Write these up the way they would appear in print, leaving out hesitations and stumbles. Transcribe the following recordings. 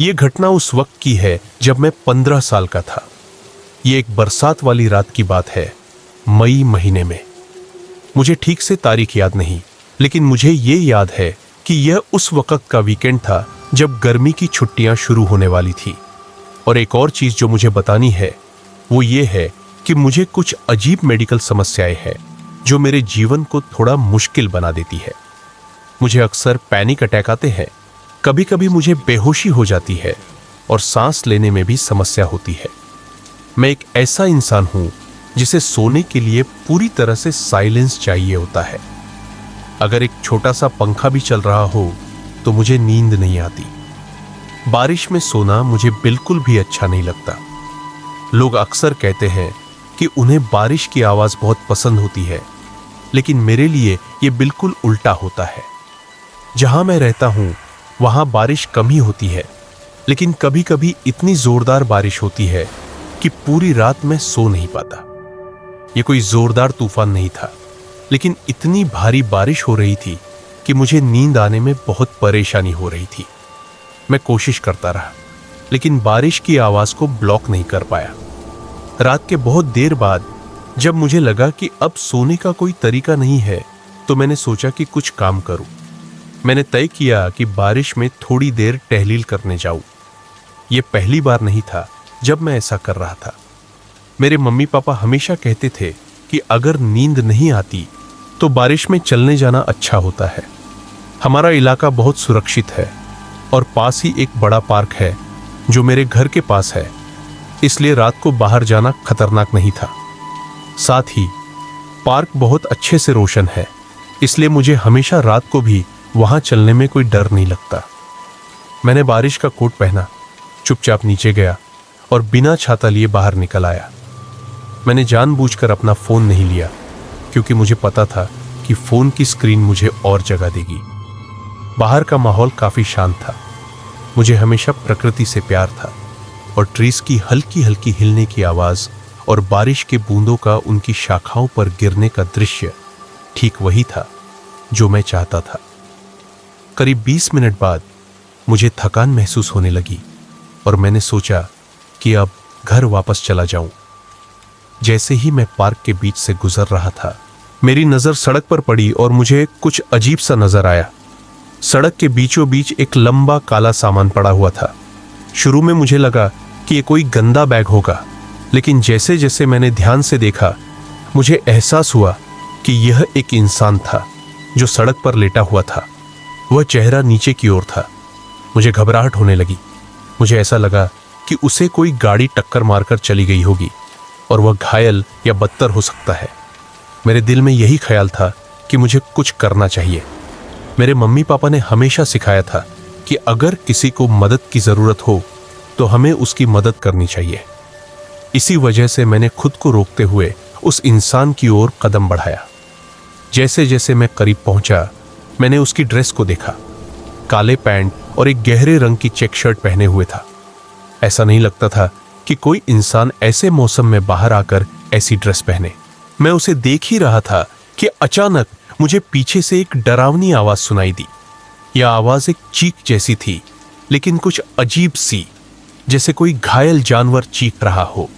ये घटना उस वक्त की है जब मैं 15 साल का था। ये एक बरसात वाली रात की बात है, मई महीने में। मुझे ठीक से तारीख याद नहीं, लेकिन मुझे ये याद है कि यह उस वक्त का वीकेंड था जब गर्मी की छुट्टियां शुरू होने वाली थी। और एक और चीज जो मुझे बतानी है वो ये है कि मुझे कुछ अजीब मेडिकल समस्याएं हैं जो मेरे जीवन को थोड़ा मुश्किल बना देती है। मुझे अक्सर पैनिक अटैक आते हैं, कभी कभी मुझे बेहोशी हो जाती है और सांस लेने में भी समस्या होती है। मैं एक ऐसा इंसान हूं जिसे सोने के लिए पूरी तरह से साइलेंस चाहिए होता है। अगर एक छोटा सा पंखा भी चल रहा हो तो मुझे नींद नहीं आती। बारिश में सोना मुझे बिल्कुल भी अच्छा नहीं लगता। लोग अक्सर कहते हैं कि उन्हें बारिश की आवाज बहुत पसंद होती है, लेकिन मेरे लिए यह बिल्कुल उल्टा होता है। जहां मैं रहता हूं वहां बारिश कम ही होती है, लेकिन कभी कभी इतनी जोरदार बारिश होती है कि पूरी रात मैं सो नहीं पाता। यह कोई जोरदार तूफान नहीं था, लेकिन इतनी भारी बारिश हो रही थी कि मुझे नींद आने में बहुत परेशानी हो रही थी। मैं कोशिश करता रहा, लेकिन बारिश की आवाज को ब्लॉक नहीं कर पाया। रात के बहुत देर बाद जब मुझे लगा कि अब सोने का कोई तरीका नहीं है, तो मैंने सोचा कि कुछ काम करूं। मैंने तय किया कि बारिश में थोड़ी देर टहलील करने जाऊं। यह पहली बार नहीं था जब मैं ऐसा कर रहा था। मेरे मम्मी पापा हमेशा कहते थे कि अगर नींद नहीं आती तो बारिश में चलने जाना अच्छा होता है। हमारा इलाका बहुत सुरक्षित है और पास ही एक बड़ा पार्क है जो मेरे घर के पास है, इसलिए रात को बाहर जाना खतरनाक नहीं था। साथ ही पार्क बहुत अच्छे से रोशन है, इसलिए मुझे हमेशा रात को भी वहां चलने में कोई डर नहीं लगता। मैंने बारिश का कोट पहना, चुपचाप नीचे गया और बिना छाता लिए बाहर निकल आया। मैंने जानबूझकर अपना फोन नहीं लिया, क्योंकि मुझे पता था कि फोन की स्क्रीन मुझे और जगा देगी। बाहर का माहौल काफी शांत था। मुझे हमेशा प्रकृति से प्यार था और ट्रीज की हल्की हल्की हिलने की आवाज और बारिश के बूंदों का उनकी शाखाओं पर गिरने का दृश्य ठीक वही था जो मैं चाहता था। करीब 20 मिनट बाद मुझे थकान महसूस होने लगी और मैंने सोचा कि अब घर वापस चला जाऊं। जैसे ही मैं पार्क के बीच से गुजर रहा था, मेरी नजर सड़क पर पड़ी और मुझे कुछ अजीब सा नजर आया। सड़क के बीचों बीच एक लंबा काला सामान पड़ा हुआ था। शुरू में मुझे लगा कि ये कोई गंदा बैग होगा, लेकिन जैसे जैसे मैंने ध्यान से देखा, मुझे एहसास हुआ कि यह एक इंसान था जो सड़क पर लेटा हुआ था। वह चेहरा नीचे की ओर था। मुझे घबराहट होने लगी। मुझे ऐसा लगा कि उसे कोई गाड़ी टक्कर मारकर चली गई होगी और वह घायल या बदतर हो सकता है। मेरे दिल में यही ख्याल था कि मुझे कुछ करना चाहिए। मेरे मम्मी पापा ने हमेशा सिखाया था कि अगर किसी को मदद की जरूरत हो तो हमें उसकी मदद करनी चाहिए। इसी वजह से मैंने खुद को रोकते हुए उस इंसान की ओर कदम बढ़ाया। जैसे जैसे मैं करीब पहुंचा, मैंने उसकी ड्रेस को देखा। काले पैंट और एक गहरे रंग की चेक शर्ट पहने हुए था। ऐसा नहीं लगता था कि कोई इंसान ऐसे मौसम में बाहर आकर ऐसी ड्रेस पहने। मैं उसे देख ही रहा था कि अचानक मुझे पीछे से एक डरावनी आवाज सुनाई दी। यह आवाज एक चीख जैसी थी, लेकिन कुछ अजीब सी, जैसे कोई घायल जानवर चीख रहा हो।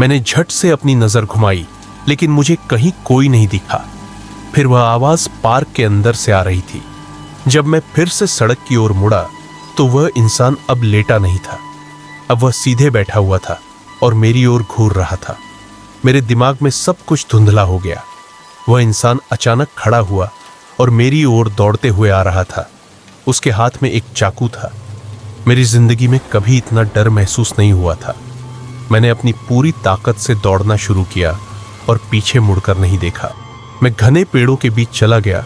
मैंने झट से अपनी नजर घुमाई, लेकिन मुझे कहीं कोई नहीं दिखा। फिर वह आवाज पार्क के अंदर से आ रही थी। जब मैं फिर से सड़क की ओर मुड़ा तो वह इंसान अब लेटा नहीं था। अब वह सीधे बैठा हुआ था और मेरी ओर घूर रहा था। मेरे दिमाग में सब कुछ धुंधला हो गया। वह इंसान अचानक खड़ा हुआ और मेरी ओर दौड़ते हुए आ रहा था। उसके हाथ में एक चाकू था। मेरी जिंदगी में कभी इतना डर महसूस नहीं हुआ था। मैंने अपनी पूरी ताकत से दौड़ना शुरू किया और पीछे मुड़कर नहीं देखा। मैं घने पेड़ों के बीच चला गया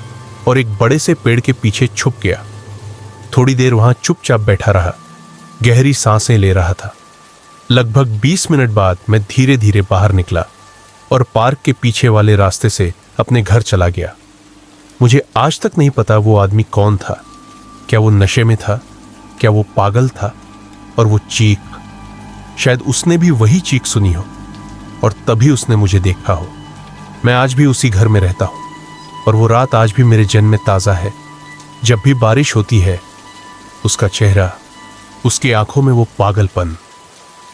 और एक बड़े से पेड़ के पीछे छुप गया। थोड़ी देर वहां चुपचाप बैठा रहा, गहरी सांसें ले रहा था। लगभग 20 मिनट बाद मैं धीरे धीरे बाहर निकला और पार्क के पीछे वाले रास्ते से अपने घर चला गया। मुझे आज तक नहीं पता वो आदमी कौन था। क्या वो नशे में था? क्या वो पागल था? और वो चीख, शायद उसने भी वही चीख सुनी हो और तभी उसने मुझे देखा हो। मैं आज भी उसी घर में रहता हूं और वो रात आज भी मेरे जहन में ताजा है। जब भी बारिश होती है, उसका चेहरा, उसकी आंखों में वो पागलपन,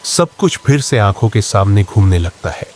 सब कुछ फिर से आंखों के सामने घूमने लगता है।